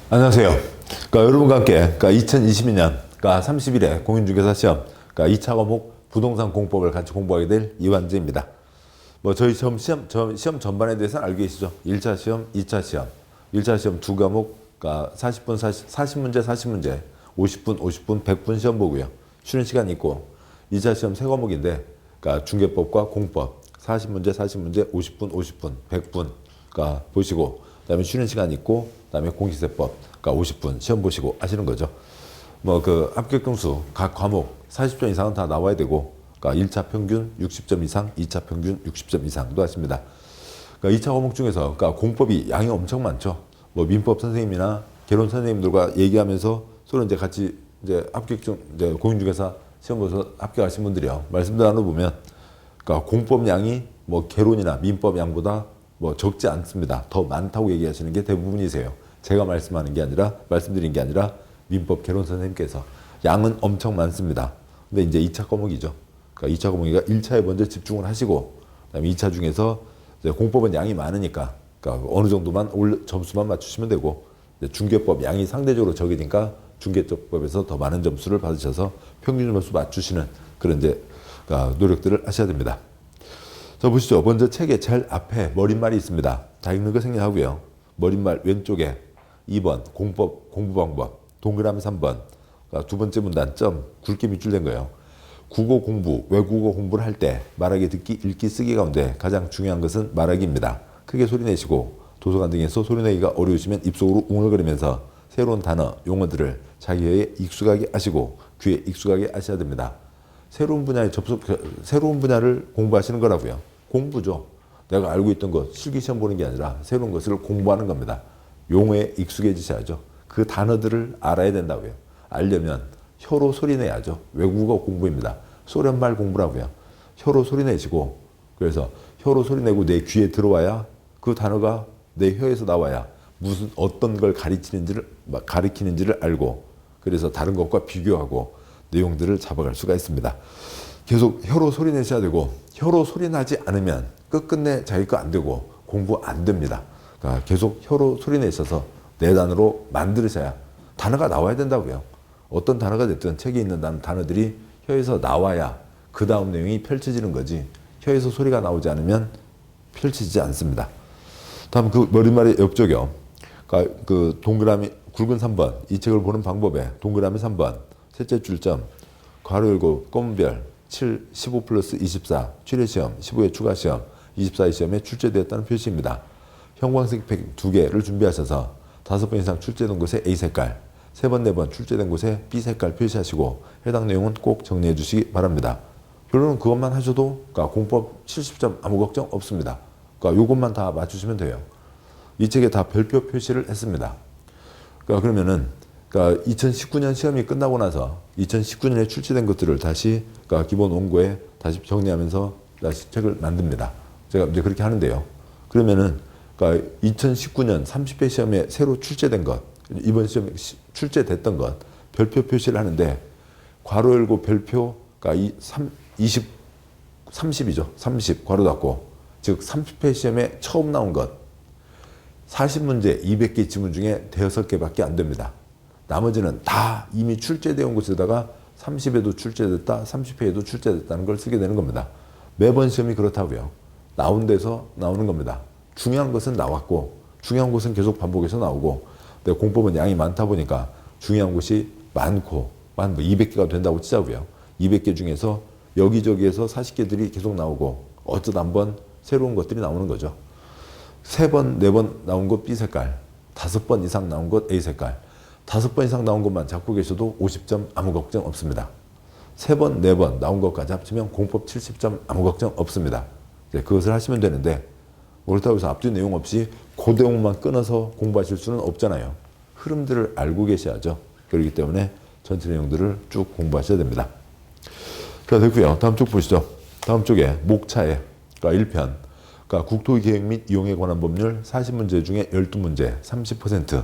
안녕하세요. 여러분과 함께 2022년 30일에 공인중개사 시험 2차 과목 부동산 공법을 같이 공부하게 될 이완재입니다. 저희 시험 전반에 대해서는 알고 계시죠? 1차 시험, 2차 시험. 1차 시험 두 과목 40분 40문제 40문제 50분 50분 100분 시험 보고요. 쉬는 시간이 있고 2차 시험 세 과목인데 중개법과 공법 40문제 40문제 50분 50분 100분 보시고 그다음에 쉬는 시간 있고 그다음에 공시세법 50분 시험 보시고 하시는 거죠. 합격 점수 각 과목 40점 이상은 다 나와야 되고 1차 평균 60점 이상, 2차 평균 60점 이상도 하십니다. 2차 과목 중에서 공법이 양이 엄청 많죠. 민법 선생님이나 개론 선생님들과 얘기하면서 서로 이제 같이 공인중개사 시험 보서 합격하신 분들이요. 말씀들 나눠보면 공법 양이 개론이나 민법 양보다 적지 않습니다. 더 많다고 얘기하시는 게 대부분이세요. 제가 말씀드린 게 아니라 민법 개론 선생님께서 양은 엄청 많습니다. 근데 이제 2차 과목이죠. 2차 과목이니까 1차에 먼저 집중을 하시고 그다음에 2차 중에서 공법은 양이 많으니까 어느 정도만 점수만 맞추시면 되고 중개법 양이 상대적으로 적으니까 중개법에서 더 많은 점수를 받으셔서 평균 점수 맞추시는 그런 노력들을 하셔야 됩니다. 자, 보시죠. 먼저 책의 제일 앞에 머릿말이 있습니다. 다 읽는 거 생략하고요. 머릿말 왼쪽에 2번 공부 방법, 동그라미 3번, 두 번째 문단 점 굵게 밑줄된 거예요. 국어 공부, 외국어 공부를 할 때 말하기, 듣기, 읽기, 쓰기 가운데 가장 중요한 것은 말하기입니다. 크게 소리 내시고 도서관 등에서 소리 내기가 어려우시면 입속으로 웅얼거리면서 새로운 단어, 용어들을 자기 혀에 익숙하게 하시고 귀에 익숙하게 하셔야 됩니다. 새로운 분야를 공부하시는 거라고요. 공부죠. 내가 알고 있던 것, 실기시험 보는 게 아니라 새로운 것을 공부하는 겁니다. 용어에 익숙해지셔야죠. 그 단어들을 알아야 된다고요. 알려면 혀로 소리내야죠. 외국어 공부입니다. 소련말 공부라고요. 혀로 소리내시고 그래서 혀로 소리내고 내 귀에 들어와야 그 단어가 내 혀에서 나와야 어떤 걸 가리키는지를 알고 그래서 다른 것과 비교하고 내용들을 잡아갈 수가 있습니다. 계속 혀로 소리 내셔야 되고 혀로 소리 나지 않으면 끝끝내 자기 거 안 되고 공부 안 됩니다. 계속 혀로 소리 내셔서 내 단어로 만들으셔야 단어가 나와야 된다고요. 어떤 단어가 됐든 책에 있는 단어들이 혀에서 나와야 그 다음 내용이 펼쳐지는 거지 혀에서 소리가 나오지 않으면 펼쳐지지 않습니다. 다음 머릿말의 옆쪽이요. 동그라미 굵은 3번 이 책을 보는 방법에 동그라미 3번 셋째 줄점 괄호 열고 검은 별 7, 15 플러스 24 출제시험 15회 추가시험 24회 시험에 출제되었다는 표시입니다. 형광색 팩 2개를 준비하셔서 5번 이상 출제된 곳에 A색깔 3번, 4번 출제된 곳에 B색깔 표시하시고 해당 내용은 꼭 정리해 주시기 바랍니다. 결론은 그것만 하셔도 공법 70점 아무 걱정 없습니다. 요것만 다 맞추시면 돼요. 이 책에 다 별표 표시를 했습니다. 그러면은 2019년 시험이 끝나고 나서 2019년에 출제된 것들을 다시 기본 원고에 다시 정리하면서 다시 책을 만듭니다. 제가 이제 그렇게 하는데요. 그러면은 2019년 30회 시험에 새로 출제된 것, 이번 시험에 출제됐던 것 별표 표시를 하는데 괄호 열고 별표가 30이죠. 30 괄호 닫고 즉 30회 시험에 처음 나온 것 40문제 200개 지문 중에 5개밖에 안 됩니다. 나머지는 다 이미 출제되어 온 곳에다가 30회도 출제됐다, 30회에도 출제됐다는 걸 쓰게 되는 겁니다. 매번 시험이 그렇다고요. 나온 데서 나오는 겁니다. 중요한 것은 나왔고 중요한 것은 계속 반복해서 나오고 근데 공법은 양이 많다 보니까 중요한 것이 많고 200개가 된다고 치자고요. 200개 중에서 여기저기에서 40개들이 계속 나오고 어쩌다 한번 새로운 것들이 나오는 거죠. 3번, 4번 나온 것 B색깔, 5번 이상 나온 것 A색깔, 5번 이상 나온 것만 잡고 계셔도 50점 아무 걱정 없습니다. 3번, 4번 나온 것까지 합치면 공법 70점 아무 걱정 없습니다. 그것을 하시면 되는데 그렇다고 해서 앞뒤 내용 없이 그 내용만 끊어서 공부하실 수는 없잖아요. 흐름들을 알고 계셔야죠. 그렇기 때문에 전체 내용들을 쭉 공부하셔야 됩니다. 자, 됐고요. 다음 쪽 보시죠. 다음 쪽에 목차에 1편 국토계획 및 이용에 관한 법률 40문제 중에 12문제 30%,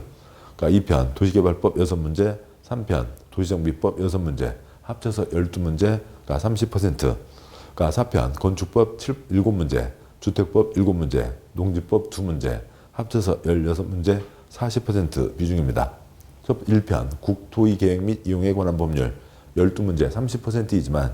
2편 도시개발법 6문제, 3편 도시정비법 6문제 합쳐서 12문제 30%, 4편 건축법 7문제, 주택법 7문제, 농지법 2문제 합쳐서 16문제 40% 비중입니다. 첫 1편 국토의 계획 및 이용에 관한 법률 12문제 30%이지만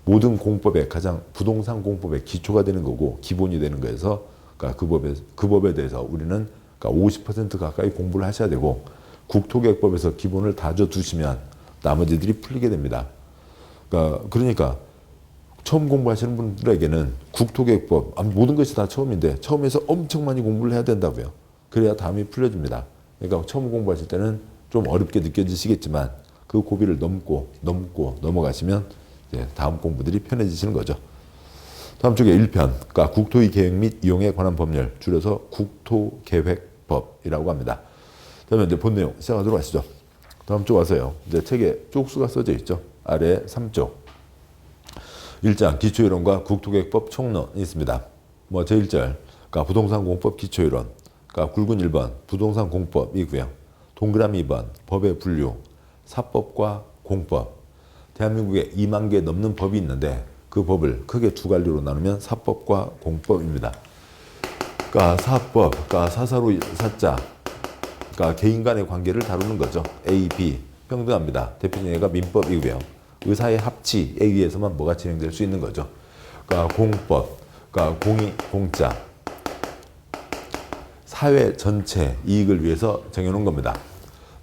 모든 공법의 가장 부동산 공법의 기초가 되는 거고 기본이 되는 거여서 그러니까 그 법에 대해서 우리는 그러니까 50% 가까이 공부를 하셔야 되고 국토계획법에서 기본을 다져두시면 나머지들이 풀리게 됩니다. 그러니까 처음 공부하시는 분들에게는 국토계획법 모든 것이 다 처음인데 처음에서 엄청 많이 공부를 해야 된다고요. 그래야 다음이 풀려집니다. 그러니까 처음 공부하실 때는 좀 어렵게 느껴지시겠지만 그 고비를 넘고 넘어가시면 이제 다음 공부들이 편해지시는 거죠. 다음 쪽에 1편, 그러니까 국토의 계획 및 이용에 관한 법률, 줄여서 국토계획법이라고 합니다. 그러면 이제 본 내용 시작하도록 하시죠. 다음 쪽 와서요. 이제 책에 쪽수가 써져 있죠. 아래 3쪽. 1장 기초이론과 국토계획법 총론이 있습니다. 제1절, 그러니까 부동산 공법 기초이론, 그러니까 굵은 1번 부동산 공법이고요. 동그라미 2번 법의 분류, 사법과 공법. 대한민국에 2만 개 넘는 법이 있는데 그 법을 크게 두 갈래로 나누면 사법과 공법입니다. 그러니까 사법, 그러니까 사사로 사자, 그러니까 개인 간의 관계를 다루는 거죠. A, B 평등합니다. 대표적인 예가 민법이고요. 의사의 합치에 의해서만 뭐가 진행될 수 있는 거죠. 그러니까 공법, 그러니까 공이 공짜, 사회 전체 이익을 위해서 정해놓은 겁니다.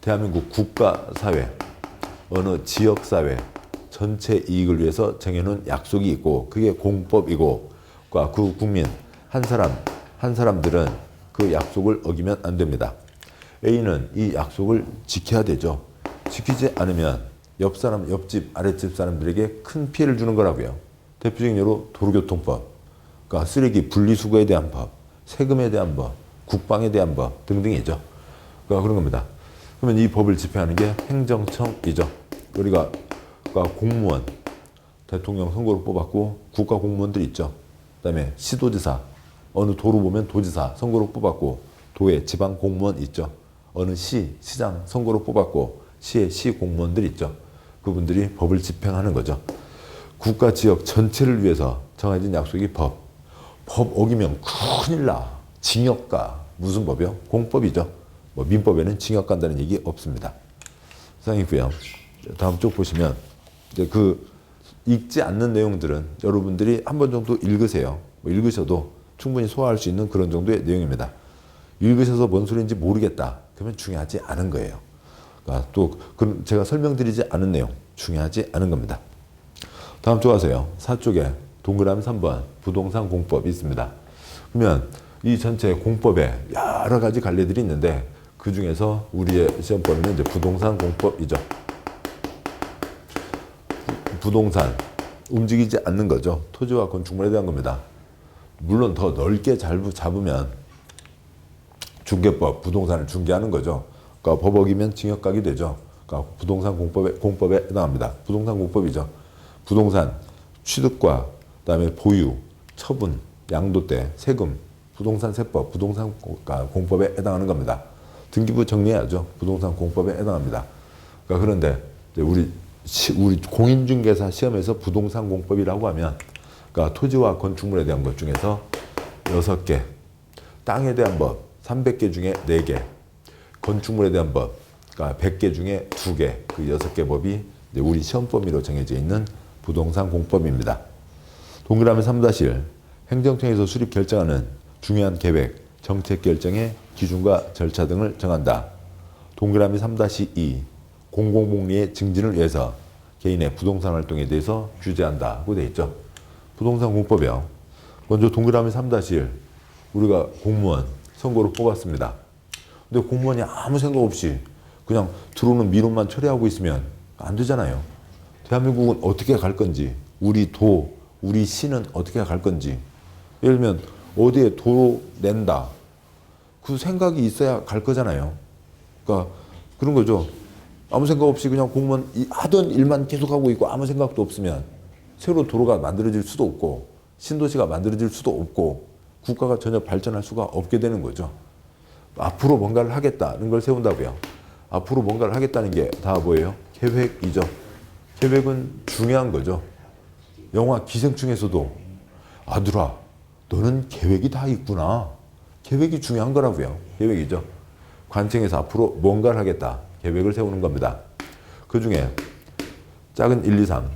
대한민국 국가 사회, 어느 지역 사회 전체 이익을 위해서 정해놓은 약속이 있고 그게 공법이고 그 국민 한 사람들은 그 약속을 어기면 안 됩니다. A는 이 약속을 지켜야 되죠. 지키지 않으면 옆집, 아랫집 사람들에게 큰 피해를 주는 거라고요. 대표적인 예로 도로교통법, 그러니까 쓰레기 분리수거에 대한 법, 세금에 대한 법, 국방에 대한 법 등등이죠. 그러니까 그런 겁니다. 그러면 이 법을 집행하는 게 행정청이죠. 우리가 공무원, 대통령 선거로 뽑았고 국가 공무원들 있죠. 그다음에 시도지사, 어느 도로 보면 도지사 선거로 뽑았고 도의 지방 공무원 있죠. 어느 시장 선거로 뽑았고 시의 시 공무원들 있죠. 그분들이 법을 집행하는 거죠. 국가 지역 전체를 위해서 정해진 약속이 법. 법 어기면 큰일 나. 징역가. 무슨 법이요? 공법이죠. 민법에는 징역 간다는 얘기 없습니다. 이상이고요. 다음 쪽 보시면 이제 읽지 않는 내용들은 여러분들이 한 번 정도 읽으세요. 읽으셔도 충분히 소화할 수 있는 그런 정도의 내용입니다. 읽으셔서 뭔 소리인지 모르겠다. 그러면 중요하지 않은 거예요. 그러니까 또 제가 설명드리지 않은 내용 중요하지 않은 겁니다. 다음 쪽 하세요. 4쪽에 동그라미 3번 부동산 공법이 있습니다. 그러면 이 전체 공법에 여러 가지 갈래들이 있는데 그 중에서 우리의 시험범위는 이제 부동산 공법이죠. 부동산 움직이지 않는 거죠. 토지와 건축물에 대한 겁니다. 물론 더 넓게 잡으면 중개법, 부동산을 중개하는 거죠. 그러니까 법 어기면 징역 가게 되죠. 그러니까 부동산 공법에 해당합니다. 부동산 공법이죠. 부동산 취득과 그다음에 보유, 처분, 양도세, 세금, 부동산 세법, 부동산 공법에 해당하는 겁니다. 등기부 정리해야죠. 부동산 공법에 해당합니다. 그러니까 그런데 이제 우리 공인중개사 시험에서 부동산 공법이라고 하면 그러니까 토지와 건축물에 대한 것 중에서 6개, 땅에 대한 법 300개 중에 4개, 건축물에 대한 법 그러니까 100개 중에 2개, 그 6개 법이 이제 우리 시험 범위로 정해져 있는 부동산 공법입니다. 동그라미 3-1 행정청에서 수립 결정하는 중요한 계획, 정책 결정의 기준과 절차 등을 정한다. 동그라미 3-2 공공복리의 증진을 위해서 개인의 부동산 활동에 대해서 규제한다고 되어 있죠. 부동산 공법이요. 먼저 동그라미 3-1 우리가 공무원 선거로 뽑았습니다. 근데 공무원이 아무 생각 없이 그냥 들어오는 민원만 처리하고 있으면 안 되잖아요. 대한민국은 어떻게 갈 건지, 우리 도, 우리 시는 어떻게 갈 건지. 예를 들면 어디에 도로 낸다. 그 생각이 있어야 갈 거잖아요. 그러니까 그런 거죠. 아무 생각 없이 그냥 공무원 하던 일만 계속하고 있고 아무 생각도 없으면 새로 도로가 만들어질 수도 없고 신도시가 만들어질 수도 없고 국가가 전혀 발전할 수가 없게 되는 거죠. 앞으로 뭔가를 하겠다는 걸 세운다고요. 앞으로 뭔가를 하겠다는 게 다 뭐예요? 계획이죠. 계획은 중요한 거죠. 영화 기생충에서도 아들아 너는 계획이 다 있구나. 계획이 중요한 거라고요. 계획이죠. 관청에서 앞으로 뭔가를 하겠다. 계획을 세우는 겁니다. 그 중에 작은 1, 2, 3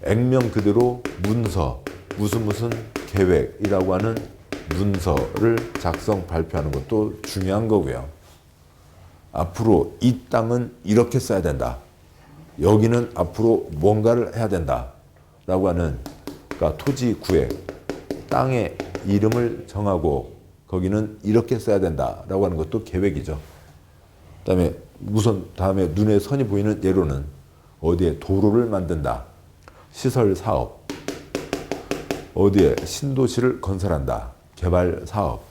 액면 그대로 문서 무슨 계획이라고 하는 문서를 작성 발표하는 것도 중요한 거고요. 앞으로 이 땅은 이렇게 써야 된다. 여기는 앞으로 뭔가를 해야 된다. 라고 하는 그러니까 토지 구획, 땅의 이름을 정하고 거기는 이렇게 써야 된다. 라고 하는 것도 계획이죠. 그다음에 다음에 눈에 선이 보이는 예로는 어디에 도로를 만든다. 시설 사업. 어디에 신도시를 건설한다. 개발 사업.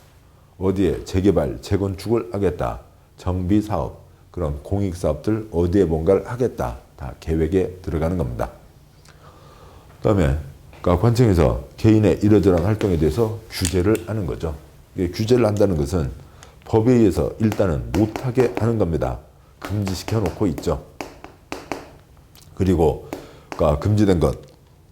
어디에 재개발, 재건축을 하겠다. 정비 사업. 그런 공익 사업들 어디에 뭔가를 하겠다. 다 계획에 들어가는 겁니다. 그다음에 관청에서 개인의 이러저러한 활동에 대해서 규제를 하는 거죠. 규제를 한다는 것은 법에 의해서 일단은 못하게 하는 겁니다. 금지시켜 놓고 있죠. 그리고 금지된 것,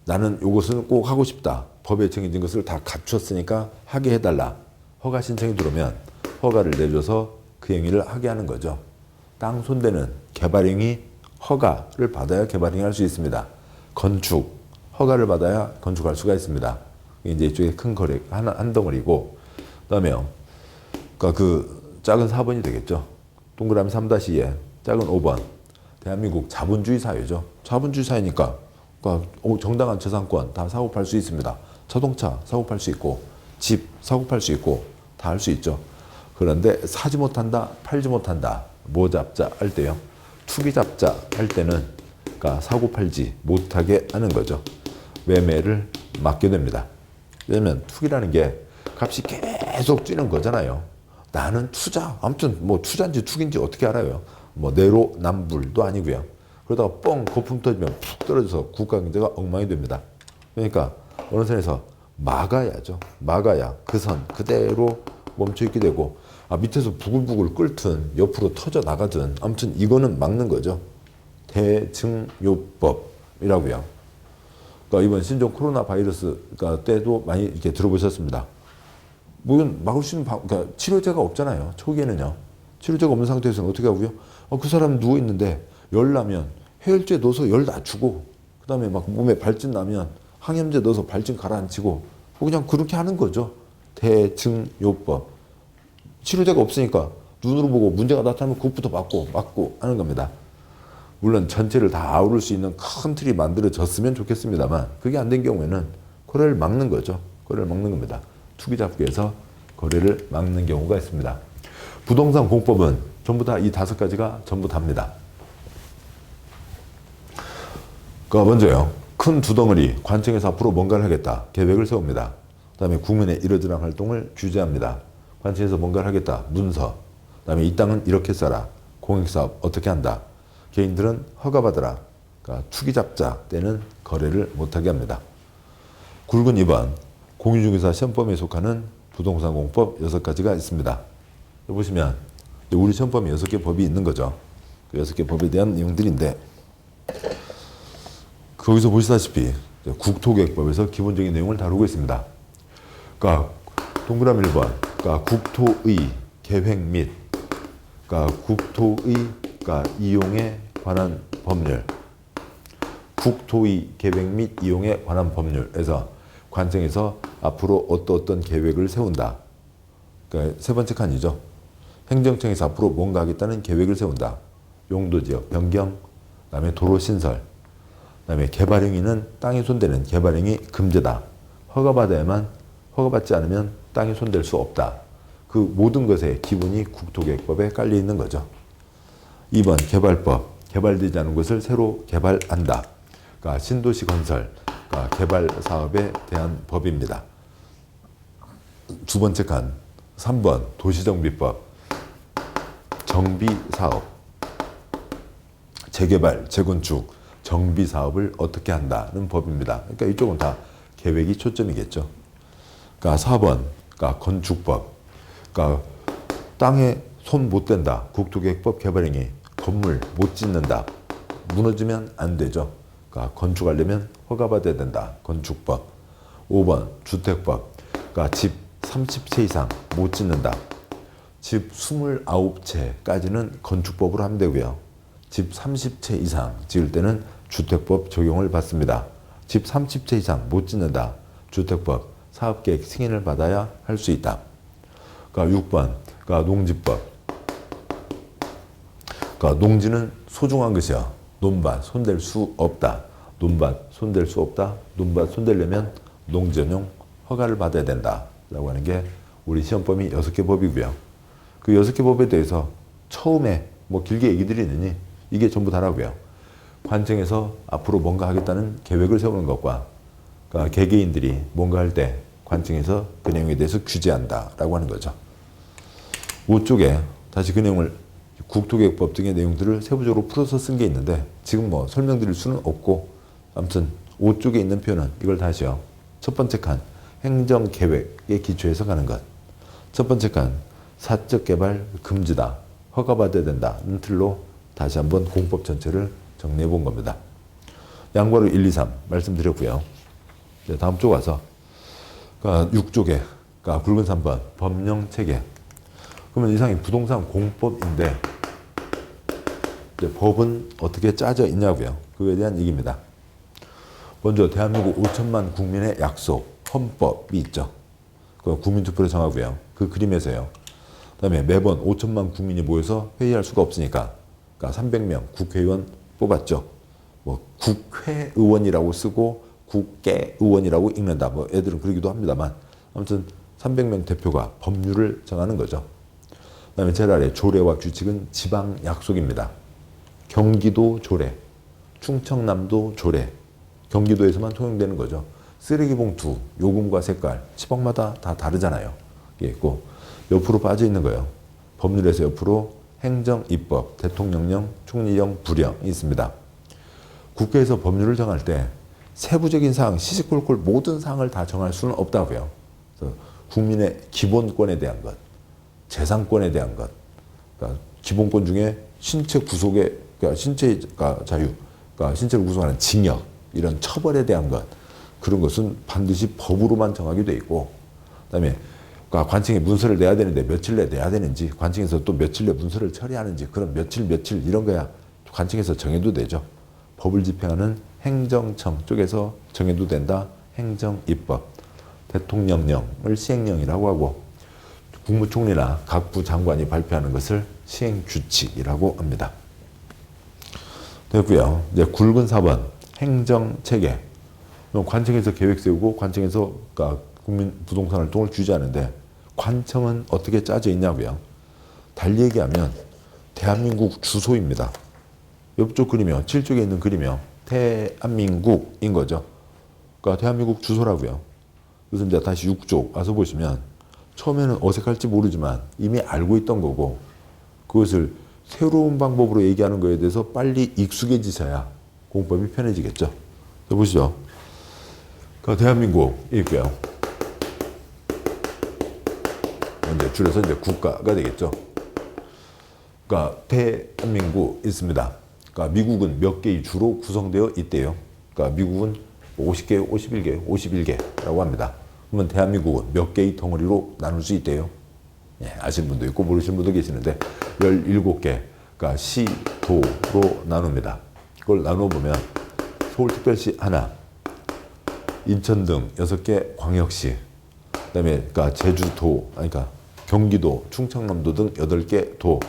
나는 이것은 꼭 하고 싶다. 법에 정해진 것을 다 갖췄으니까 하게 해달라. 허가 신청이 들어오면 허가를 내줘서 그 행위를 하게 하는 거죠. 땅 손대는 개발행위 허가를 받아야 개발행위 할 수 있습니다. 건축 허가를 받아야 건축할 수가 있습니다. 이제 이쪽에 큰 거래 한 덩어리고, 그다음에요. 그 작은 4번이 되겠죠. 동그라미 3-2에 작은 5번. 대한민국 자본주의 사회죠. 자본주의 사회니까 정당한 저상권 다 사고 팔 수 있습니다. 자동차 사고 팔 수 있고 집 사고 팔 수 있고 다 할 수 있죠. 그런데 사지 못한다, 팔지 못한다. 뭐 잡자 할 때요. 투기 잡자 할 때는 사고 팔지 못하게 하는 거죠. 매매를 막게 됩니다. 왜냐면 투기라는 게 값이 계속 뛰는 거잖아요. 나는 투자, 아무튼 뭐 투자인지 투기인지 어떻게 알아요? 뭐 내로남불도 아니고요. 그러다가 뻥 거품 터지면 푹 떨어져서 국가 경제가 엉망이 됩니다. 그러니까 어느 선에서 막아야죠. 막아야 그 선 그대로 멈춰 있게 되고, 밑에서 부글부글 끓든 옆으로 터져 나가든 아무튼 이거는 막는 거죠. 대증요법이라고요. 이번 신종 코로나 바이러스 때도 많이 이렇게 들어보셨습니다. 물론 막을 수 있는 치료제가 없잖아요. 초기에는요. 치료제가 없는 상태에서는 어떻게 하고요? 그 사람 누워 있는데 열 나면 해열제 넣어서 열 낮추고, 그 다음에 막 몸에 발진 나면 항염제 넣어서 발진 가라앉히고, 그냥 그렇게 하는 거죠. 대증요법. 치료제가 없으니까 눈으로 보고 문제가 나타나면 그것부터 막고 하는 겁니다. 물론 전체를 다 아우를 수 있는 큰 틀이 만들어졌으면 좋겠습니다만 그게 안 된 경우에는 거래를 막는 거죠. 거래를 막는 겁니다. 투기잡기에서 거래를 막는 경우가 있습니다. 부동산 공법은 전부 다 이 5가지가 전부 답니다. 먼저요. 큰 두 덩어리, 관청에서 앞으로 뭔가를 하겠다. 계획을 세웁니다. 그 다음에 국민의 이러저러한 활동을 규제합니다. 관청에서 뭔가를 하겠다. 문서. 그 다음에 이 땅은 이렇게 써라. 공익사업 어떻게 한다. 개인들은 허가받으라. 투기잡자 때는 거래를 못하게 합니다. 굵은 2번, 공인중개사 시험범위에 속하는 부동산 공법 6가지가 있습니다. 보시면 우리 시험범위 6개 법이 있는 거죠. 그 6개 법에 대한 내용들인데, 거기서 보시다시피 국토계획법에서 기본적인 내용을 다루고 있습니다. 동그라미 1번, 국토의 계획 및 국토의 이용에 관한 법률, 국토의 계획 및 이용에 관한 법률에서 관청에서 앞으로 어떤 계획을 세운다. 세 번째 칸이죠. 행정청에서 앞으로 뭔가 하겠다는 계획을 세운다. 용도지역 변경, 그다음에 도로 신설, 그다음에 개발행위는 땅에 손대는 개발행위 금지다. 허가받아야만, 허가받지 않으면 땅에 손댈 수 없다. 그 모든 것의 기본이 국토계획법에 깔려 있는 거죠. 2번 개발법, 개발되지 않은 것을 새로 개발한다. 신도시 건설, 개발 사업에 대한 법입니다. 두 번째 칸, 3번 도시정비법, 정비사업, 재개발, 재건축, 정비사업을 어떻게 한다는 법입니다. 그러니까 이쪽은 다 계획이 초점이겠죠. 4번, 건축법, 땅에 손 못 댄다. 국토계획법 개발행위, 건물 못 짓는다. 무너지면 안 되죠. 건축하려면 허가받아야 된다. 건축법. 5번 주택법, 집 30채 이상 못 짓는다. 집 29채까지는 건축법으로 하면 되고요. 집 30채 이상 지을 때는 주택법 적용을 받습니다. 집 30채 이상 못 짓는다. 주택법 사업계획 승인을 받아야 할 수 있다. 그러니까 6번 그러니까 농지법. 그러니까 농지는 소중한 것이야. 논밭 손댈 수 없다. 논밭 손댈 수 없다. 논밭 손대려면 농지전용 허가를 받아야 된다. 라고 하는 게 우리 시험범위 6개 법이고요. 그 6개 법에 대해서 처음에 뭐 길게 얘기 드리느니 이게 전부 다라고요. 관청에서 앞으로 뭔가 하겠다는 계획을 세우는 것과 그러니까 개개인들이 뭔가 할 때 관청에서 그 내용에 대해서 규제한다라고 하는 거죠. 5쪽에 다시 그 내용을 국토계획법 등의 내용들을 세부적으로 풀어서 쓴 게 있는데 지금 뭐 설명드릴 수는 없고 아무튼 5쪽에 있는 표현은 이걸 다시요. 첫 번째 칸 행정계획에 기초해서 가는 것. 첫 번째 칸 사적 개발 금지다. 허가받아야 된다는 틀로 다시 한번 공법 전체를 정리해 본 겁니다. 양과로 1, 2, 3 말씀드렸고요. 이제 다음 쪽 와서 그러니까 6쪽에 그러니까 굵은 3번 법령체계. 그러면 이상이 부동산 공법인데 이제 법은 어떻게 짜져 있냐고요. 그거에 대한 얘기입니다. 먼저 대한민국 5천만 국민의 약속 헌법이 있죠. 그 국민투표를 정하고요. 그 그림에서요. 그다음에 매번 5천만 국민이 모여서 회의할 수가 없으니까 그러니까 300명 국회의원 뽑았죠. 뭐 국회의원이라고 쓰고 국회의원이라고 읽는다. 뭐 애들은 그러기도 합니다만 아무튼 300명 대표가 법률을 정하는 거죠. 그다음에 제일 아래 조례와 규칙은 지방 약속입니다. 경기도 조례, 충청남도 조례, 경기도에서만 통용되는 거죠. 쓰레기 봉투 요금과 색깔 지방마다 다 다르잖아요. 이게 있고 옆으로 빠져 있는 거예요. 법률에서 옆으로 행정, 입법, 대통령령, 총리령, 부령이 있습니다. 국회에서 법률을 정할 때 세부적인 사항, 시시콜콜 모든 사항을 다 정할 수는 없다고요. 그래서 국민의 기본권에 대한 것, 재산권에 대한 것, 그러니까 기본권 중에 신체 구속의 그러니까 신체가 자유, 그러니까 신체를 구속하는 징역, 이런 처벌에 대한 것, 그런 것은 반드시 법으로만 정하게 돼 있고, 그다음에 그러니까 관청에 문서를 내야 되는데 며칠 내에 내야 되는지, 관청에서 또 며칠 내 문서를 처리하는지, 그런 며칠 이런 거야 관청에서 정해도 되죠. 법을 집행하는 행정청 쪽에서 정해도 된다. 행정, 입법, 대통령령을 시행령이라고 하고 국무총리나 각부 장관이 발표하는 것을 시행규칙이라고 합니다. 됐고요. 이제 굵은 4번 행정체계. 관청에서 계획 세우고 관청에서 그러니까 국민 부동산 활동을 규제하는데 관청은 어떻게 짜져 있냐고요. 달리 얘기하면 대한민국 주소입니다. 옆쪽 그림이요. 7쪽에 있는 그림이요. 대한민국인 거죠. 그러니까 대한민국 주소라고요. 그래서 이제 다시 6쪽 와서 보시면 처음에는 어색할지 모르지만 이미 알고 있던 거고 그것을 새로운 방법으로 얘기하는 거에 대해서 빨리 익숙해지셔야 공법이 편해지겠죠. 보시죠. 그러니까 대한민국이 있고요. 이제 줄여서 이제 국가가 되겠죠. 그러니까 대한민국 있습니다. 그러니까 미국은 몇 개의 주로 구성되어 있대요. 그러니까 미국은 50개, 51개라고 합니다. 그러면 대한민국은 몇 개의 덩어리로 나눌 수 있대요. 예, 아시는 분도 있고 모르시는 분도 계시는데 17개, 그러니까 시, 도로 나눕니다. 그걸 나눠보면 서울특별시 하나, 인천 등 6개 광역시, 그다음에 그러니까 제주도, 그러니까 경기도, 충청남도 등 8개 도,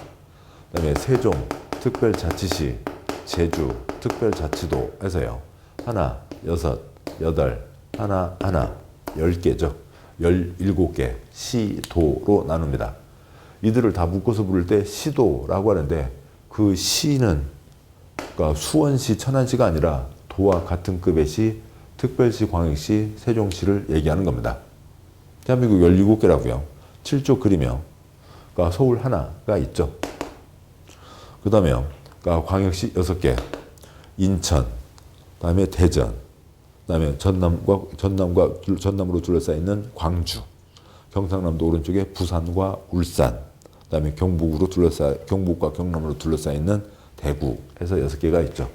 그다음에 세종 특별자치시, 제주 특별자치도 해서요. 하나, 6, 8, 하나, 10개죠. 17개 시도로 나눕니다. 이들을 다 묶어서 부를 때 시도라고 하는데 그 시는 그러니까 수원시, 천안시가 아니라 도와 같은 급의 시, 특별시, 광역시, 세종시를 얘기하는 겁니다. 대한민국 17개라고요. 7쪽 그리며 그러니까 서울 하나가 있죠. 그 다음에요. 그러니까 광역시 6개, 인천, 그 다음에 대전, 그 다음에 전남으로 둘러싸여 있는 광주, 경상남도 오른쪽에 부산과 울산, 그 다음에 경북과 경남으로 둘러싸여 있는 대구 해서 6개가 있죠.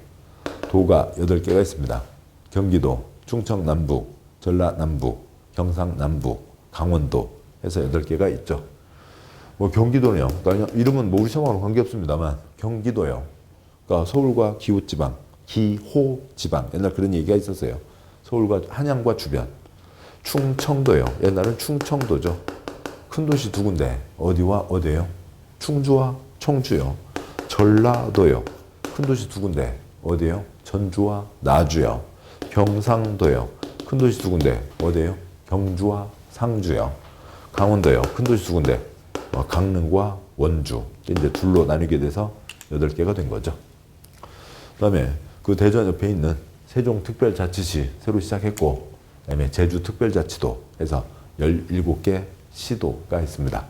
도가 8개가 있습니다. 경기도, 충청 남북, 전라 남북, 경상 남북, 강원도 해서 8개가 있죠. 뭐 경기도는요. 그러니까 이름은 뭐 우리 시험하고는 관계없습니다만 경기도요. 그러니까 서울과 기호지방, 기호지방 옛날 그런 얘기가 있었어요. 서울과 한양과 주변. 충청도요. 옛날은 충청도죠. 큰 도시 두 군데. 어디와 어디예요? 충주와 청주요. 전라도요. 큰 도시 두 군데. 어디예요? 전주와 나주요. 경상도요. 큰 도시 두 군데. 어디예요? 경주와 상주요. 강원도요. 큰 도시 두 군데. 강릉과 원주. 이제 둘로 나뉘게 돼서 8개가 된 거죠. 그다음에 그 대전 옆에 있는 세종특별자치시 새로 시작했고, 그다음에 제주특별자치도 해서 17개 시도가 있습니다.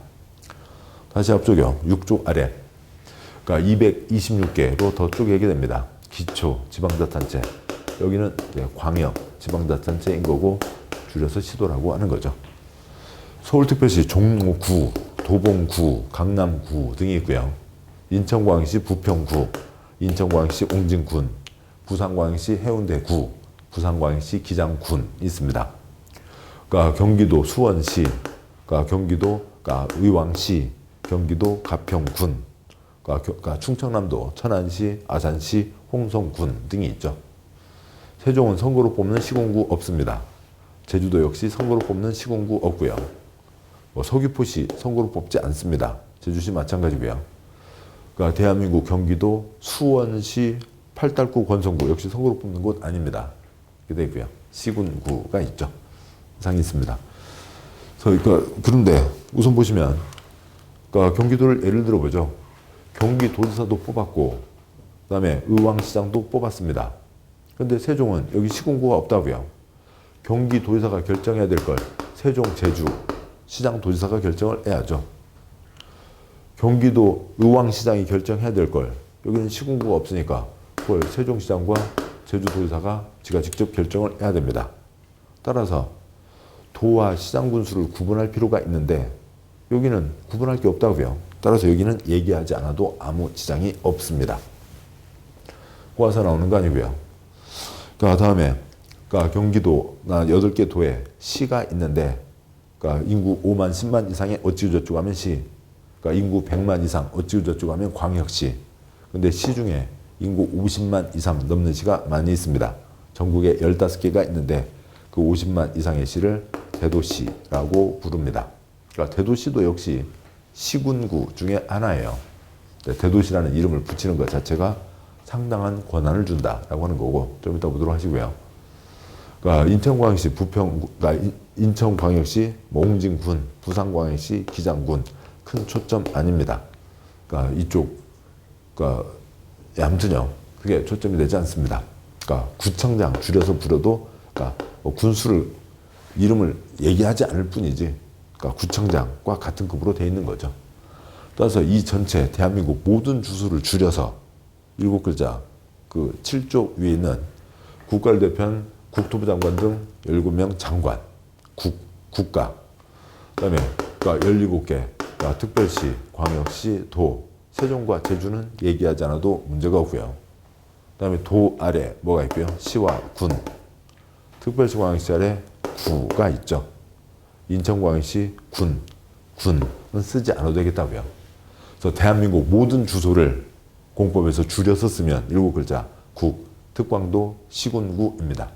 다시 앞쪽이요. 6쪽 아래. 그러니까 226개로 더 쪼개게 됩니다. 기초 지방자치단체. 여기는 광역 지방자치단체인 거고 줄여서 시도라고 하는 거죠. 서울특별시 종로구, 도봉구, 강남구 등이 있고요. 인천광역시 부평구, 인천광역시 옹진군, 부산광역시 해운대구, 부산광역시 기장군이 있습니다. 그러니까 경기도 수원시, 그러니까 경기도 의왕시, 경기도 가평군, 그러니까 충청남도 천안시, 아산시, 홍성군 등이 있죠. 세종은 선거로 뽑는 시군구 없습니다. 제주도 역시 선거로 뽑는 시군구 없고요. 서귀포시 선거로 뽑지 않습니다. 제주시 마찬가지고요. 그러니까 대한민국 경기도 수원시 팔달구 권성구 역시 선거로 뽑는 곳 아닙니다. 이렇게 되고요. 시군구가 있죠. 이상이 있습니다. 그런데 우선 보시면 그러니까 경기도를 예를 들어 보죠. 경기도지사도 뽑았고 그다음에 의왕시장도 뽑았습니다. 그런데 세종은 여기 시군구가 없다고요. 경기도지사가 결정해야 될 걸 세종, 제주 시장도지사가 결정을 해야죠. 경기도 의왕시장이 결정해야 될 걸 여기는 시군구가 없으니까 그걸 세종시장과 제주도지사가 지가 직접 결정을 해야 됩니다. 따라서 도와 시장 군수를 구분할 필요가 있는데 여기는 구분할 게 없다고요. 따라서 여기는 얘기하지 않아도 아무 지장이 없습니다. 꼬아서 나오는 거 아니고요. 그러니까 다음에 경기도나 8개 도에 시가 있는데 그러니까 인구 5만 10만 이상의 어찌저쩌고 하면 시, 그러니까 인구 100만 이상 어찌저쩌고 하면 광역시. 근데 시 중에 인구 50만 이상 넘는 시가 많이 있습니다. 전국에 15개가 있는데 그 50만 이상의 시를 대도시라고 부릅니다. 그러니까 대도시도 역시 시군구 중에 하나예요. 대도시라는 이름을 붙이는 것 자체가 상당한 권한을 준다라고 하는 거고 좀 이따 보도록 하시고요. 그러니까 인천광역시 인천광역시 옹진군, 부산광역시 기장군 큰 초점 아닙니다. 그러니까 이쪽 아무튼요 그게 초점이 되지 않습니다. 그러니까 구청장 줄여서 불러도 군수를 이름을 얘기하지 않을 뿐이지 구청장과 같은 급으로 되어 있는 거죠. 따라서 이 전체 대한민국 모든 주소를 줄여서 7글자 7쪽 위에 있는 국가를 대표한 국토부 장관 등 17명 장관, 국가, 그다음에 17개 특별시, 광역시, 도, 세종과 제주는 얘기하지 않아도 문제가 없고요. 그다음에 도 아래 뭐가 있고요? 시와 군, 특별시 광역시 아래 구가 있죠. 인천광역시 군은 쓰지 않아도 되겠다고요. 그래서 대한민국 모든 주소를 공법에서 줄여서 쓰면 7글자 국, 특광도 시군구입니다.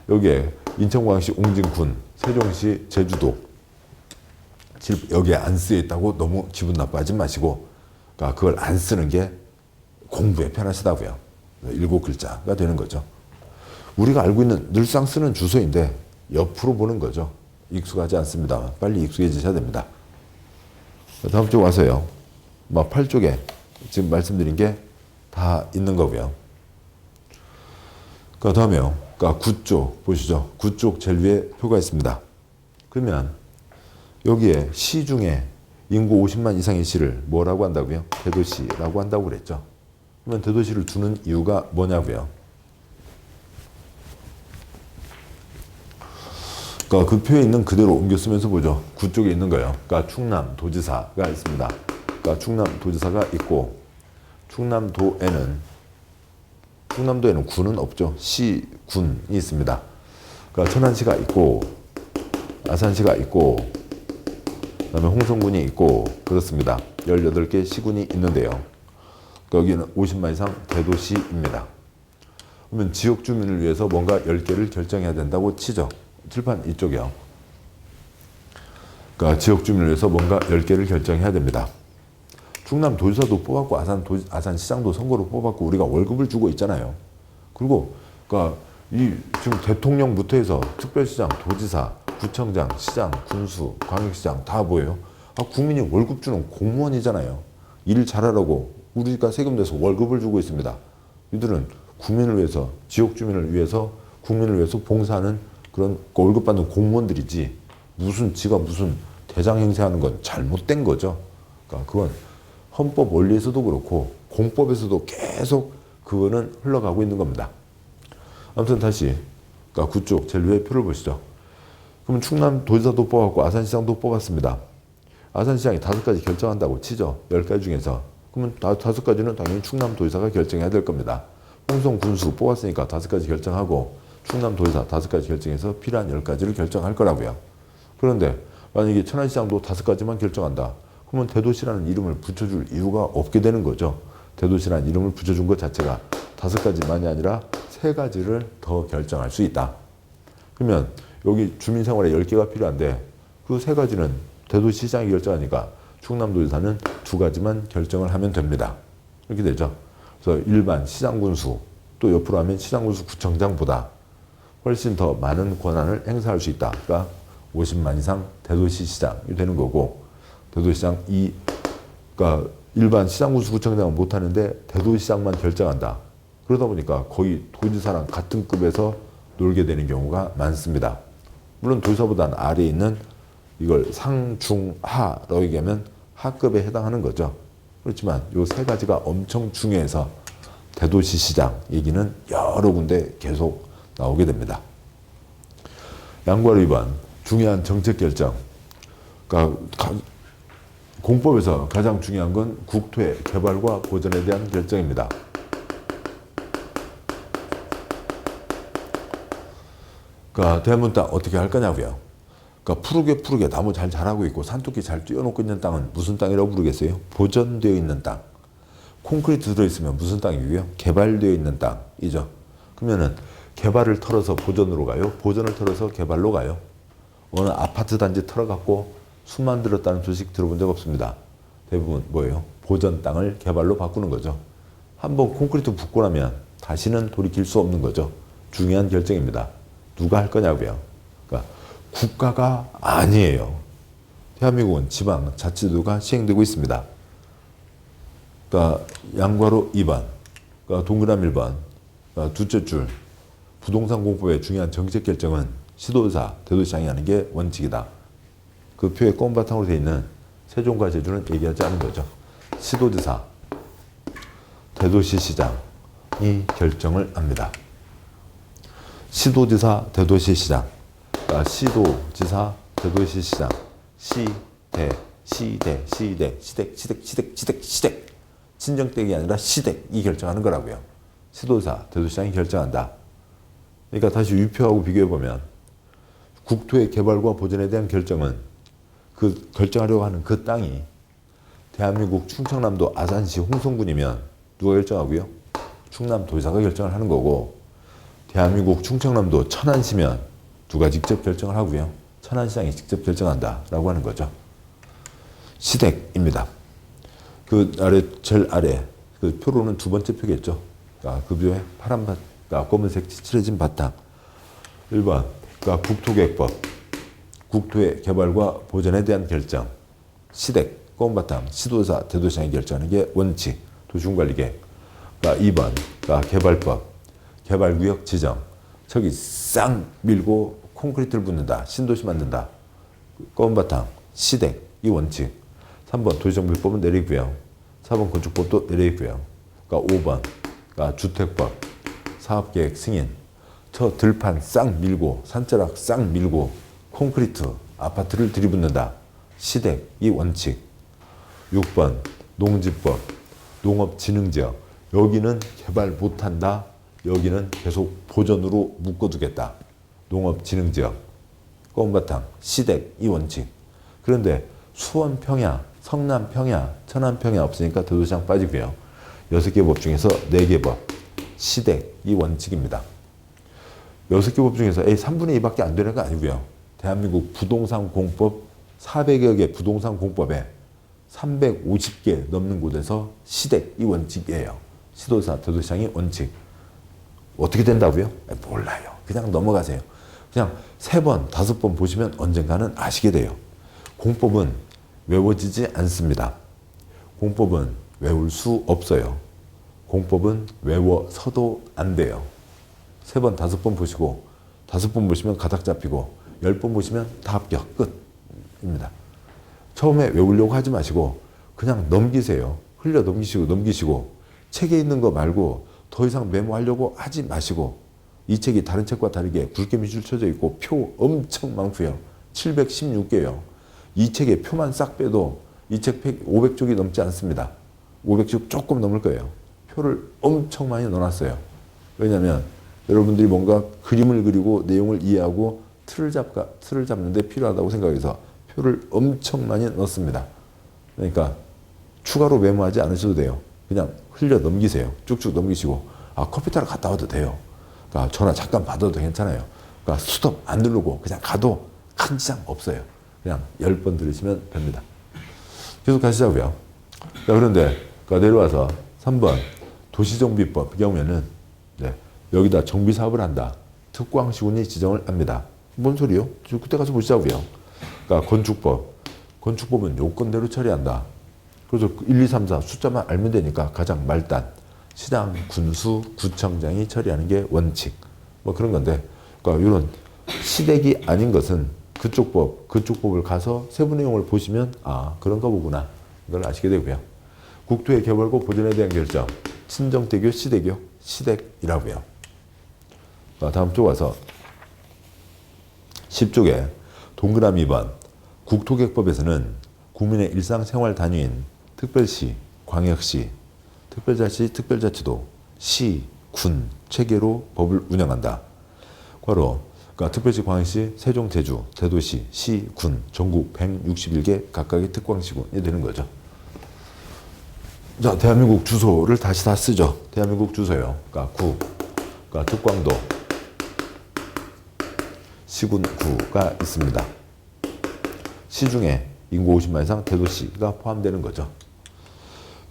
여기에 인천광역시 옹진군, 세종시 제주도 여기에 안 쓰여 있다고 너무 기분 나빠하지 마시고 그걸 안 쓰는 게 공부에 편하시다고요. 7글자가 되는 거죠. 우리가 알고 있는 늘상 쓰는 주소인데 옆으로 보는 거죠. 익숙하지 않습니다. 빨리 익숙해지셔야 됩니다. 다음 쪽 와서요. 8쪽에 지금 말씀드린 게 다 있는 거고요. 그 다음에요. 9쪽 보시죠. 9쪽 제일 위에 표가 있습니다. 그러면 여기에 시 중에 인구 50만 이상의 시를 뭐라고 한다고요? 대도시라고 한다고 그랬죠. 그러면 대도시를 두는 이유가 뭐냐고요? 그 표에 있는 그대로 옮겨 쓰면서 보죠. 9쪽에 있는 거예요. 충남도지사가 있습니다. 충남도지사가 있고 충남도에는 구는 없죠. 시, 군이 있습니다. 천안시가 있고 아산시가 있고 그다음에 홍성군이 있고 그렇습니다. 18개 시군이 있는데요. 여기는 50만 이상 대도시입니다. 그러면 지역 주민을 위해서 뭔가 10개를 결정해야 된다고 치죠. 칠판 이쪽이요. 그러니까 지역 주민을 위해서 뭔가 10개를 결정해야 됩니다. 충남 도지사도 뽑았고 아산시장도 선거로 뽑았고 우리가 월급을 주고 있잖아요. 그리고 그러니까 이 지금 대통령부터 해서 특별시장, 도지사, 구청장, 시장, 군수, 광역시장 다 뭐예요? 국민이 월급 주는 공무원이잖아요. 일 잘하라고 우리가 세금 내서 월급을 주고 있습니다. 이들은 국민을 위해서, 지역 주민을 위해서, 국민을 위해서 봉사하는 그런 월급 받는 공무원들이지 지가 무슨 대장 행세하는 건 잘못된 거죠. 그러니까 그건 헌법 원리에서도 그렇고 공법에서도 계속 그거는 흘러가고 있는 겁니다. 아무튼 다시 그러니까 그쪽 제일 위에 표를 보시죠. 그럼 충남 도지사도 뽑았고 아산시장도 뽑았습니다. 아산시장이 5가지 결정한다고 치죠. 10가지 중에서. 그러면 5가지는 당연히 충남 도지사가 결정해야 될 겁니다. 홍성 군수 뽑았으니까 5가지 결정하고 충남 도지사 5가지 결정해서 필요한 10가지를 결정할 거라고요. 그런데 만약에 천안시장도 5가지만 결정한다. 그러면 대도시라는 이름을 붙여줄 이유가 없게 되는 거죠. 대도시라는 이름을 붙여준 것 자체가 5가지만이 아니라 3가지를 더 결정할 수 있다. 그러면 여기 주민생활에 10개가 필요한데 그 3가지는 대도시장이 결정하니까 충남도지사는 2가지만 결정을 하면 됩니다. 이렇게 되죠. 그래서 일반 시장군수 또 옆으로 하면 시장군수 구청장보다 훨씬 더 많은 권한을 행사할 수 있다. 그러니까 50만 이상 대도시시장이 되는 거고 대도시장 그러니까 일반 시장군수 구청장은 못하는데 대도시장만 결정한다. 그러다 보니까 거의 도지사랑 같은 급에서 놀게 되는 경우가 많습니다. 물론 도지사보다는 아래에 있는 이걸 상중하라고 얘기하면 하급에 해당하는 거죠. 그렇지만 이 3가지가 엄청 중요해서 대도시시장 얘기는 여러 군데 계속 나오게 됩니다. 양괄 위반, 중요한 정책 결정. 그러니까 공법에서 가장 중요한 건 국토의 개발과 보전에 대한 결정입니다. 그러니까 대한민국 땅 어떻게 할 거냐고요. 그러니까 푸르게 나무 잘 자라고 있고 산토끼 잘 뛰어놓고 있는 땅은 무슨 땅이라고 부르겠어요? 보전되어 있는 땅. 콘크리트 들어있으면 무슨 땅이고요? 개발되어 있는 땅이죠. 그러면은 개발을 털어서 보전으로 가요? 보전을 털어서 개발로 가요? 어느 아파트 단지 털어갖고 수 만들었다는 소식 들어본 적 없습니다. 대부분 뭐예요? 보전 땅을 개발로 바꾸는 거죠. 한번 콘크리트 붓고 나면 다시는 돌이킬 수 없는 거죠. 중요한 결정입니다. 누가 할 거냐고요. 그러니까 국가가 아니에요. 대한민국은 지방 자치도가 시행되고 있습니다. 그러니까 양괄호 2번, 그러니까 동그라미 1번, 그러니까 둘째 줄 부동산 공법의 중요한 정책 결정은 시도지사, 대도시장이 하는 게 원칙이다. 그 표에 검은 바탕으로 되어 있는 세종과 제주는 얘기하지 않은 거죠. 시도지사, 대도시시장이 결정을 합니다. 시도지사, 대도시시장. 그러니까 시도지사, 대도시시장. 시댁. 친정댁이 아니라 시댁이 결정하는 거라고요. 시도지사, 대도시장이 결정한다. 그러니까 다시 위표하고 비교해보면 국토의 개발과 보전에 대한 결정은 그 결정하려고 하는 그 땅이 대한민국 충청남도 아산시 홍성군이면 누가 결정하고요? 충남도지사가 결정을 하는 거고 대한민국 충청남도 천안시면 누가 직접 결정을 하고요? 천안시장이 직접 결정한다라고 하는 거죠. 시댁입니다. 그 아래 제일 아래 그 표로는 2번째 표겠죠. 그 뷰에 파란 검은색 칠해진 바탕. 1번 그러니까 국토계획법, 국토의 개발과 보전에 대한 결정. 시댁, 검은 바탕, 시도지사, 대도시장이 결정하는 게 원칙, 도시군관리계획. 그러니까 2번 그러니까 개발법, 개발구역 지정. 저기 싹 밀고 콘크리트를 붓는다, 신도시 만든다. 검은 바탕, 시댁, 이 원칙. 3번 도시정비법은 내리고요. 4번 건축법도 내리고요. 그러니까 5번 그러니까 주택법, 사업계획 승인. 저 들판 싹 밀고 산자락 싹 밀고 콘크리트 아파트를 들이붓는다. 시댁, 이 원칙. 6번 농지법, 농업진흥지역. 여기는 개발 못한다. 여기는 계속 보전으로 묶어두겠다. 농업진흥지역. 검은 바탕, 시댁, 이 원칙. 그런데 수원 평야, 성남 평야, 천안 평야 없으니까 대도시장 빠지고요. 6개 법 중에서 4개 법, 시댁이 원칙입니다. 6개 법 중에서 3분의 2밖에 안 되는 거 아니고요. 대한민국 부동산 공법 400여 개 부동산 공법에 350개 넘는 곳에서 시댁이 원칙이에요. 시도사, 대도시장이 원칙. 어떻게 된다고요? 몰라요. 그냥 넘어가세요. 그냥 3번, 5번 보시면 언젠가는 아시게 돼요. 공법은 외워지지 않습니다. 공법은 외울 수 없어요. 공법은 외워서도 안 돼요. 3번, 5번 보시고 5번 보시면 가닥 잡히고 10번 보시면 다 합격, 끝입니다. 처음에 외우려고 하지 마시고 그냥 넘기세요. 흘려 넘기시고 책에 있는 거 말고 더 이상 메모하려고 하지 마시고 이 책이 다른 책과 다르게 굵게 밑줄 쳐져 있고 표 엄청 많고요. 716개요. 이 책의 표만 싹 빼도 이 책 500쪽이 넘지 않습니다. 500쪽 조금 넘을 거예요. 표를 엄청 많이 넣어놨어요. 왜냐하면 여러분들이 뭔가 그림을 그리고 내용을 이해하고 틀을 잡는데 필요하다고 생각해서 표를 엄청 많이 넣습니다. 그러니까 추가로 메모하지 않으셔도 돼요. 그냥 흘려 넘기세요. 쭉쭉 넘기시고 커피 타러 갔다 와도 돼요. 그러니까 전화 잠깐 받아도 괜찮아요. 그러니까 스톱 안 누르고 그냥 가도 큰 지장 없어요. 그냥 10번 들으시면 됩니다. 계속 가시자고요. 자, 그런데 내려와서 3번 도시정비법 경우에는 여기다 정비사업을 한다. 특광시군이 지정을 합니다. 뭔 소리요? 그때 가서 보시자고요. 그러니까 건축법은 요건대로 처리한다. 그래서 1, 2, 3, 4 숫자만 알면 되니까 가장 말단, 시장, 군수, 구청장이 처리하는 게 원칙. 뭐 그런 건데, 그러니까 이런 시댁이 아닌 것은 그쪽 법을 가서 세부 내용을 보시면 그런가 보구나. 이걸 아시게 되고요. 국토의 개발과 보존에 대한 결정, 친정대교, 시대교, 시댁이라고요. 다음 쪽 와서 10쪽에 동그라미 2번 국토개혁법에서는 국민의 일상생활 단위인 특별시, 광역시, 특별자치, 특별자치도, 시, 군, 체계로 법을 운영한다. 괄호, 그러니까 특별시, 광역시, 세종, 제주, 대도시, 시, 군, 전국 161개 각각의 특광시군이 되는 거죠. 자, 대한민국 주소를 다시 다 쓰죠. 대한민국 주소요. 그러니까 특광도, 시군구가 있습니다. 시중에 인구 50만 이상 대도시가 포함되는 거죠.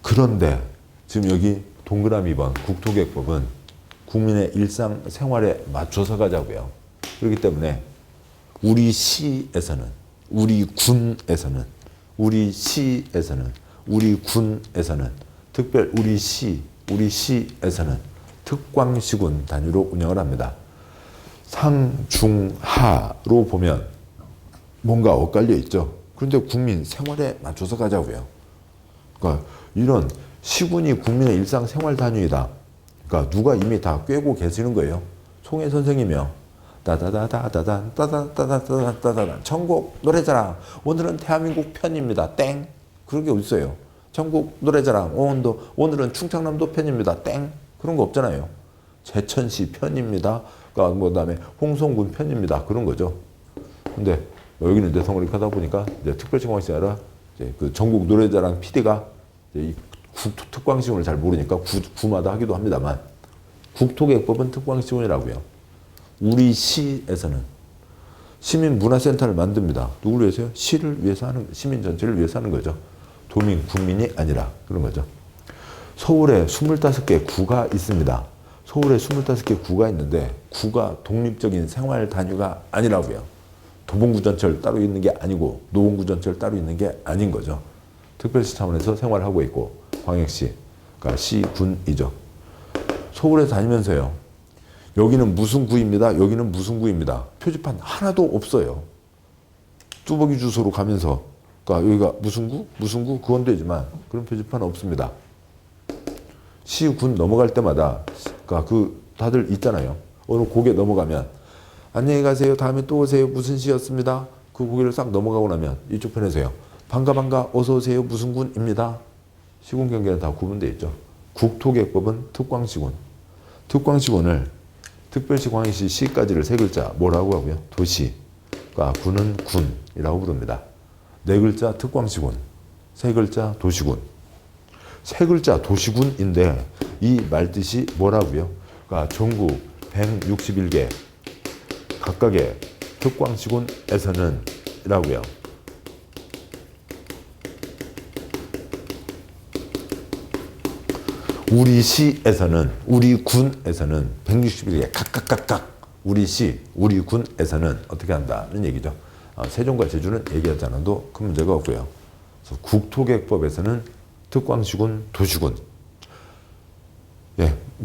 그런데 지금 여기 동그라미 2번 국토개혁법은 국민의 일상생활에 맞춰서 가자고요. 그렇기 때문에 우리 시에서는, 우리 군에서는, 우리 시에서는, 우리 군에서는 특별 우리 시에서는 특광시군 단위로 운영을 합니다. 상중하로 보면 뭔가 엇갈려 있죠. 그런데 국민 생활에 맞춰서 가자고요. 그러니까 이런 시군이 국민의 일상생활 단위이다. 그러니까 누가 이미 다 꿰고 계시는 거예요. 송혜 선생이며 따다다다다단 따다다다다다다단 전국 노래자랑 오늘은 대한민국 편입니다. 땡. 그런 게 어딨어요. 전국 노래자랑 오늘은 충청남도 편입니다. 땡. 그런 거 없잖아요. 제천시 편입니다. 그러니까 그다음에 홍성군 편입니다. 그런 거죠. 근데 여기는 이제 성을 하다 보니까 이제 특별시광역시 아니라 이제 그 전국 노래자랑 PD가 이 특광시군을 잘 모르니까 구마다 하기도 합니다만 국토개혁법은 특광시군이라고요. 우리 시에서는 시민문화센터를 만듭니다. 누구를 위해서요? 시를 위해서 하는, 시민 전체를 위해서 하는 거죠. 도민, 국민이 아니라 그런 거죠. 서울에 25개 구가 있습니다. 서울에 25개 구가 있는데 구가 독립적인 생활 단위가 아니라고요. 도봉구전철 따로 있는 게 아니고 노원구전철 따로 있는 게 아닌 거죠. 특별시 차원에서 생활하고 있고 광역시, 그러니까 시, 군이죠. 서울에 다니면서요. 여기는 무슨 구입니다. 여기는 무슨 구입니다. 표지판 하나도 없어요. 뚜벅이 주소로 가면서 그러니까 여기가 무슨 구? 무슨 구? 그건 되지만 그런 표지판 없습니다. 시, 군 넘어갈 때마다 그러니까 다들 있잖아요. 어느 고개 넘어가면 안녕히 가세요. 다음에 또 오세요. 무슨 시였습니다. 그 고개를 싹 넘어가고 나면 이쪽 편에서요. 반가 어서 오세요. 무슨 군입니다. 시군 경계는 다 구분되어 있죠. 국토개혁법은 특광시군. 특광시군을 특별시, 광역시, 시까지를 세 글자 뭐라고 하고요? 도시. 그러니까 군은 군이라고 부릅니다. 네 글자 특광시군, 세 글자 도시군. 세 글자 도시군인데 이 말뜻이 뭐라고요? 그러니까 전국 161개 각각의 특광시군에서는 이라고요. 우리 시에서는, 우리 군에서는 161개 각각 우리 시, 우리 군에서는 어떻게 한다는 얘기죠. 세종과 제주는 얘기하지 않아도 큰 문제가 없고요. 그래서 국토계획법에서는 특광시군, 도시군.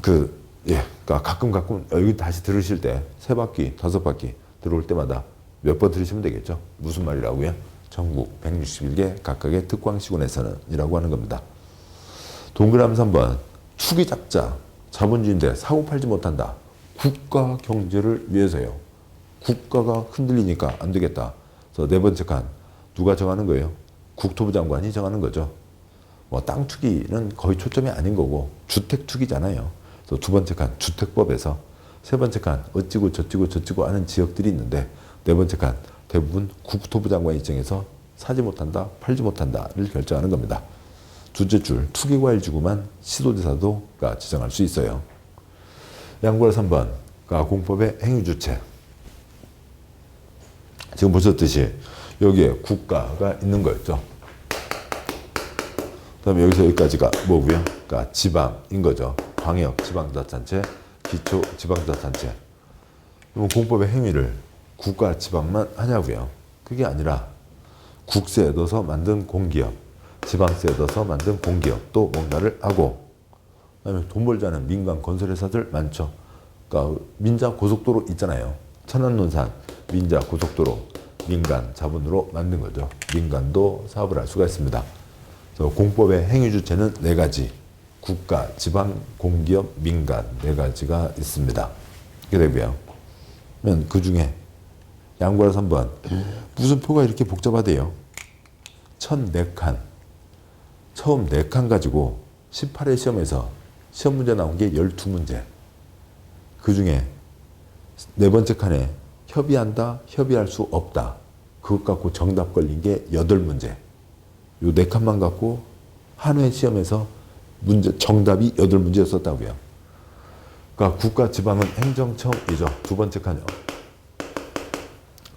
그러니까 가끔 여기 다시 들으실 때 세 바퀴, 다섯 바퀴 들어올 때마다 몇 번 들으시면 되겠죠. 무슨 말이라고요? 전국 161개 각각의 특광시군에서는 이라고 하는 겁니다. 동그라미 3번. 투기잡자, 자본주의인데 사고 팔지 못한다. 국가 경제를 위해서요. 국가가 흔들리니까 안 되겠다. 그래서 네 번째 칸 누가 정하는 거예요? 국토부 장관이 정하는 거죠. 뭐 땅 투기는 거의 초점이 아닌 거고 주택 투기잖아요. 그래서 두 번째 칸 주택법에서, 세 번째 칸 어찌고 저찌고 하는 지역들이 있는데, 네 번째 칸 대부분 국토부 장관 입장에서 사지 못한다, 팔지 못한다를 결정하는 겁니다. 둘째 줄 투기과일지구만 시도지사도 지정할 수 있어요. 양보라 3번 공법의 행위주체. 지금 보셨듯이 여기에 국가가 있는 거였죠. 그 다음에 여기서 여기까지가 뭐고요? 그러니까 지방인 거죠. 광역 지방자치단체, 기초 지방자치단체. 그럼 공법의 행위를 국가 지방만 하냐고요? 그게 아니라 국세에 넣어서 만든 공기업, 지방세에 넣어서 만든 공기업도 뭔가를 하고, 그다음에 돈 벌지 않은 민간 건설회사들 많죠. 그러니까 민자 고속도로 있잖아요. 천안논산 민자 고속도로 민간 자본으로 만든 거죠. 민간도 사업을 할 수가 있습니다. 그래서 공법의 행위주체는 네 가지. 국가, 지방, 공기업, 민간 네 가지가 있습니다. 이렇게 되고요. 그러면 그 중에 양보라 3번 무슨 표가 이렇게 복잡하대요? 첫 4칸. 처음 4칸 가지고 18회 시험에서 시험 문제 나온 게 12문제. 그 중에 네 번째 칸에 협의한다, 협의할 수 없다. 그것 갖고 정답 걸린 게 8문제. 요 4칸만 갖고 한 회 시험에서 정답이 8문제였었다고요. 그러니까 국가, 지방은 행정청이죠. 두 번째 칸이요.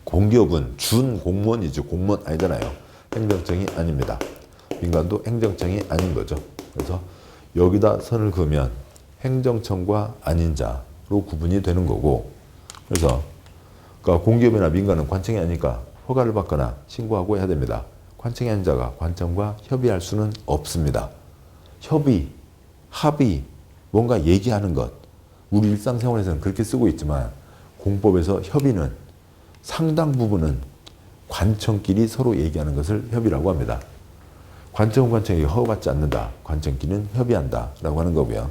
공기업은 준 공무원이죠. 공무원 아니잖아요. 행정청이 아닙니다. 민간도 행정청이 아닌 거죠. 그래서 여기다 선을 그으면 행정청과 아닌 자로 구분이 되는 거고, 그래서 그러니까 공기업이나 민간은 관청이 아니니까 허가를 받거나 신고하고 해야 됩니다. 관청이 아닌 자가 관청과 협의할 수는 없습니다. 협의, 합의, 뭔가 얘기하는 것. 우리 일상생활에서는 그렇게 쓰고 있지만 공법에서 협의는 상당 부분은 관청끼리 서로 얘기하는 것을 협의라고 합니다. 관청이 허가받지 않는다. 관청끼리는 협의한다. 라고 하는 거고요.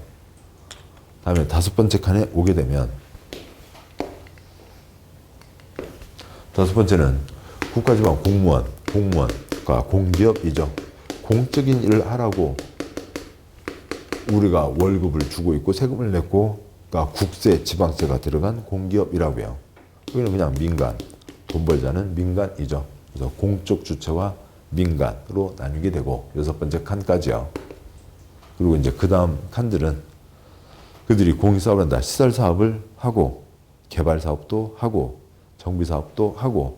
다음에 5번째 칸에 오게 되면 5번째는 국가지방 공무원과 공기업이죠. 공적인 일을 하라고 우리가 월급을 주고 있고 세금을 냈고, 그러니까 국세, 지방세가 들어간 공기업이라고요. 여기는 그냥 민간, 돈 벌자는 민간이죠. 그래서 공적 주체와 민간으로 나뉘게 되고 6번째 칸까지요. 그리고 이제 그 다음 칸들은 그들이 공익사업을 한다. 시설사업을 하고 개발사업도 하고 정비사업도 하고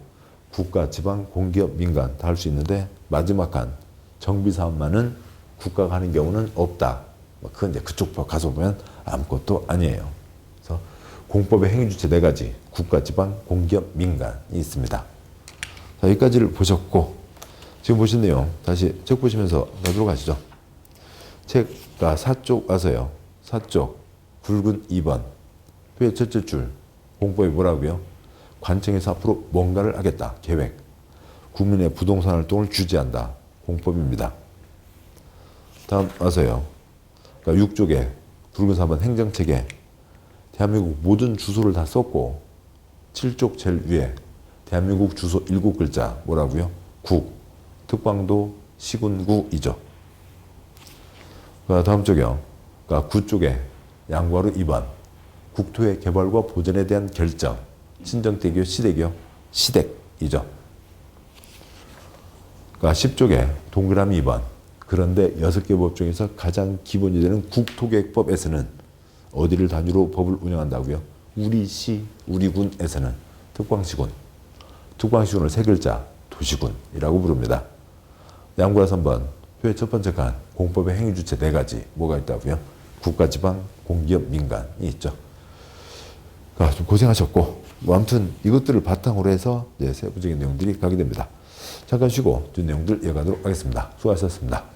국가, 지방, 공기업, 민간 다 할 수 있는데, 마지막 칸 정비사업만은 국가가 하는 경우는 없다. 그건 이제 그쪽 가서 보면 아무것도 아니에요. 그래서 공법의 행위주체 4가지, 국가, 지방, 공기업, 민간이 있습니다. 자, 여기까지를 보셨고, 지금 보신 내용 다시 책 보시면서 나도록 하시죠. 책 4쪽 와서요. 4쪽 굵은 2번 표의 첫째 줄 공법이 뭐라고요? 관청에서 앞으로 뭔가를 하겠다. 계획. 국민의 부동산 활동을 규제한다. 공법입니다. 다음 와서요. 그러니까 6쪽에 굵은 4번 행정체계. 대한민국 모든 주소를 다 썼고 7쪽 제일 위에 대한민국 주소 7글자 뭐라고요? 국. 특광도 시군구이죠. 다음 쪽이요. 그러니까 9쪽에 양과로 2번 국토의 개발과 보전에 대한 결정. 친정대교, 시대교, 시댁이죠. 그러니까 10조개 동그라미 2번. 그런데 6개 법 중에서 가장 기본이 되는 국토계획법에서는 어디를 단위로 법을 운영한다고요? 우리 시, 우리 군에서는 특광시군. 특광시군을 세 글자 도시군이라고 부릅니다. 양구라 3번. 표의 첫 번째 칸. 공법의 행위주체 4가지. 뭐가 있다고요? 국가, 지방, 공기업, 민간이 있죠. 좀 고생하셨고, 뭐 아무튼 이것들을 바탕으로 해서 이제 세부적인 내용들이 가게 됩니다. 잠깐 쉬고 뒷 내용들 이어가도록 하겠습니다. 수고하셨습니다.